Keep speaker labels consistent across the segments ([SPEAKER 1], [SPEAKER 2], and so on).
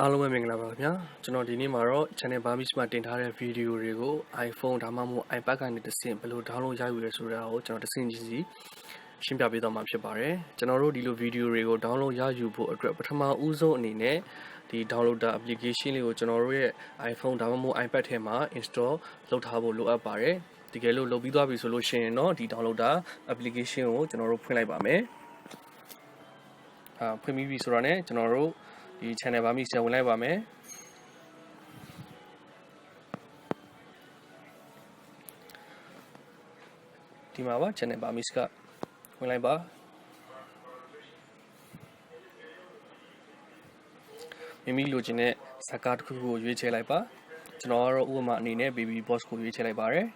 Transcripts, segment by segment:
[SPEAKER 1] အားလုံးပဲမင်္ဂလာပါခင်ဗျာကျွန်တော်ဒီနေ့မှာတော့ channel Barmis မှာတင်ထားတဲ့ဗီဒီယိုတွေကို iPhone ဒါမှမဟုတ် iPad ကနေတစ်ဆင့်ဘယ်လို download ရယူရဲဆိုတာကိုကျွန်တော်တစ်ဆင့်ချင်းစီရှင်းပြပေးသွားမှာဖြစ်ပါတယ်ကျွန်တော်တို့ဒီလိုဗီဒီယိုတွေကို download ရယူဖို့အတွက်ပထမဦးဆုံးအနေနဲ့ဒီ downloader application လေးကိုကျွန်တော်တို့ရဲ့ iPhone ဒါမှမဟုတ် iPad ထဲမှာ install လုပ်ထားဖို့လိုအပ်ပါတယ်တကယ်လို့လုပ်ပြီးသွားပြီဆိုလို့ရှိရင်တော့ဒီ downloader application ကိုကျွန်တော်တို့ဖွင့်လိုက်ပါမယ်ဖွင့်ပြီးပြီဆိုတော့ ਨੇ ကျွန်တော်တို့ဒီ channel Barmis ဝင်လိုက်ပါမယ်ဒီမှာပါ channel Barmis ကဝင်လိုက်ပါမိမိလိုချင်တဲ့ဇာတ်ကားတစ်ခုကိုရွေးချယ်လိုက်ပါကျွန်တော်ကတော့ဥပမာအနေနဲ့ baby boss ကိုရွေးချယ်လိုက်ပါတယ်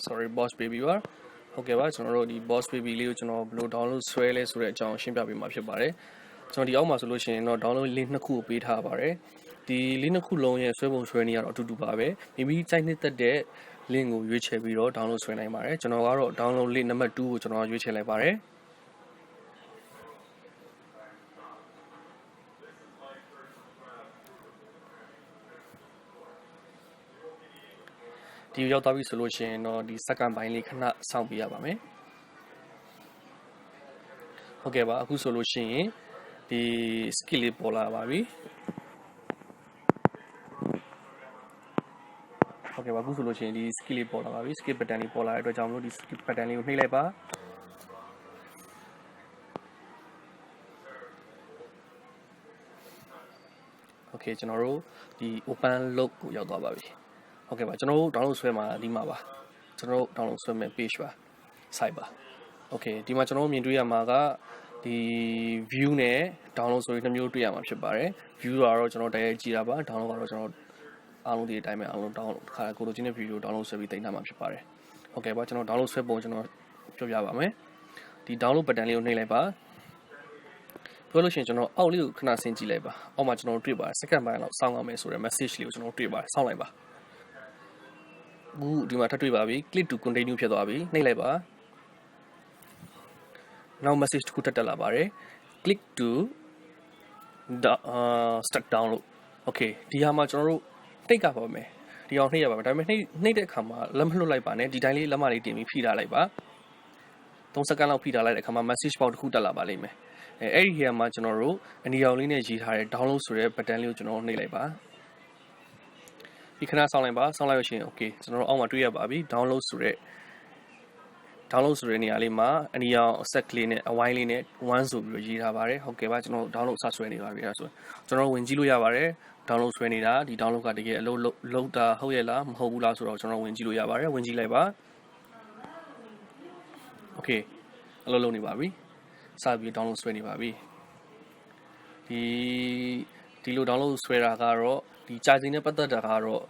[SPEAKER 1] sorry boss baby ပါဟုတ်ကဲ့ပါကျွန်တော်တို့ဒီ boss baby လေးကိုကျွန်တော်ဘယ်လို download ဆွဲလဲဆိုတဲ့အကြောင်းရှင်းပြပေးမှာဖြစ်ပါတယ်ကျွန်တော်ဒီအောက်မှာဆိုလို့ရှိရင်တော့ download link နှစ်ခုကိုပေးထားပါတယ်ဒီ link နှစ်ခုလုံးရဲ့ဆွဲပုံဆွဲနည်းကတော့အတူတူပါပဲမိမိစိုက်နှစ်သက်တဲ့ link ကိုရွေးချယ်ပြီးတော့ download ဆွဲနိုင်ပါတယ်ကျွန်တော်ကတော့ download link နံပါတ်2ကိုကျွန်တော်ရွေးချယ်လိုက်ပါတယ်ဒီရောက်သွားပြီဆိုလို့ရှိရင်တော့ဒီစက္ကန့်ပိုင်းလေးခဏစောင့်ပြရပါမယ်ဟုတ်ကဲ့ပါအခုဆိုလို့ရှိရင်ဒီ skill လေးပေါ်လာပါပြီဟုတ်ကဲ့ပါအခုဆိုလို့ရှိရင်ဒီ skill လေးပေါ်လာပါပြီ skip button လေးပေါ်လာတဲ့အတွက်ကြောင့်မလို့ဒီ skip button လေးကိုနှိပ်လိုက်ပါโอเคကျွန်တော်တို့ဒီ open log ကိုရောက်သွားပါပြီဟုတ်ကဲ့ပါကျွန်တော်တို့ download ဆွဲမှာဒီမှာပါကျွန်တော်တို့ download ဆွဲမဲ့ page ပါ site ပါโอเคဒီမှာကျွန်တော်တို့မြင်တွေ့ရမှာကဒီ view နဲ့ download ဆိုပြီးနှစ်မျိုးတွေ့ရမှာဖြစ်ပါတယ် view ကတော့ကျွန်တော်တိုက်ရိုက်ကြည့်တာပါ download ကတော့ကျွန်တော်အားလုံးဒီအတိုင်းပဲအားလုံး download ခါကိုလိုချင်တဲ့ video download ဆွဲပြီးတင်ထားမှာဖြစ်ပါတယ်ဟုတ်ကဲ့ပါကျွန်တော် download ဆွဲပုံကျွန်တော်ပြောပြပါမယ်ဒီ download button လေးကိုနှိပ်လိုက်ပါပြောလို့ရှိရင်ကျွန်တော်အောက်လေးကိုခဏဆင်းကြည့်လိုက်ပါအောက်မှာကျွန်တော်တွေ့ပါတယ်စက္ကန့်ပိုင်းလောက်စောင့်ရမယ်ဆိုတဲ့ message လေးကိုကျွန်တော်တွေ့ပါတယ်စောင့်လိုက်ပါအခုဒီမှာထပ်တွေ့ပါပြီ click to continue ဖြစ်သွားပြီနှိပ်လိုက်ပါနောက် message တစ်ခုတက်လာပါတယ် click to start download okay ဒီဟာမှာကျွန်တော်တို့နှိပ်ကပါမယ်ဒီအောင်နှိပ်ရပါမယ်ဒါပေမဲ့နှိပ်တဲ့အခါမှာလက်မလွတ်လိုက်ပါနဲ့ဒီတိုင်းလေးလက်မလေးတင်ပြီးဖိထားလိုက်ပါ3စက္ကန့်လောက်ဖိထားလိုက်တဲ့အခါမှာ message box တစ်ခုတက်လာပါလိမ့်မယ်အဲ့ဒီhereမှာကျွန်တော်တို့အနီရောင်လေးနဲ့ရေးထားတဲ့ download ဆိုတဲ့ button လေးကိုကျွန်တော်နှိပ်လိုက်ပါဒီခဏဆောင်းလိုက်ပါဆောင်းလိုက်လို့ရှိရင် okay ကျွန်တော်တို့အောက်မှာတွေ့ရပါပြီ download ဆိုတဲ့နေရာလေးမှာအနီရောင်အဆက်ကလေးနဲ့အဝိုင်းလေးနဲ့1ဆိုပြီးရေးထားပါတယ်ဟုတ်ကဲ့ပါကျွန်တော် download စဆွဲနေပါပြီအဲ့ဒါဆိုကျွန်တော်ဝင်ကြည့်လို့ရပါတယ် download ဆွဲနေတာဒီ download ကတကယ်အလုပ်လုပ်တာဟုတ်ရဲ့လားမဟုတ်ဘူးလားဆိုတော့ကျွန်တော်ဝင်ကြည့်လို့ရပါတယ်ဝင်ကြည့်လိုက်ပါ okay အလုပ်လုပ်နေပါပြီစပြီး download ဆွဲနေပါပြီဒီလို download ဆွဲတာကတော့ဒီ charging နဲ့ပတ်သက်တာကတော့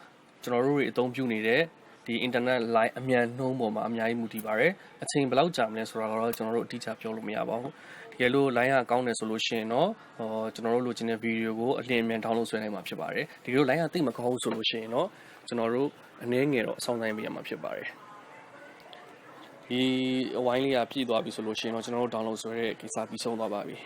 [SPEAKER 1] ကျွန်တော်တို့တွေအသုံးပြုနေတဲ့ဒီ internet line အမြန်နှုန်းပေါ်မှာအများကြီးမူတည်ပါတယ်အချိန်ဘယ်လောက်ကြာမလဲဆိုတာကတော့ကျွန်တော်တို့အတိအကျပြောလို့မရပါဘူးတကယ်လို့ line ကကောင်းတယ်ဆိုလို့ရှိရင်တော့ကျွန်တော်တို့လိုချင်တဲ့ video ကိုအလျင်အမြန် download ဆွဲနိုင်မှာဖြစ်ပါတယ်တကယ်လို့ line ကသိပ်မကောင်းဘူးဆိုလို့ရှိရင်တော့ကျွန်တော်တို့အနည်းငယ်တော့အဆောင်ဆိုင်ပေးရမှာဖြစ်ပါတယ်ဒီအဝိုင်းလေးကပြည့်သွားပြီဆိုလို့ရှိရင်တော့ကျွန်တော်တို့ download ဆွဲတဲ့ကိစ္စပြီးဆုံးသွားပါပြီ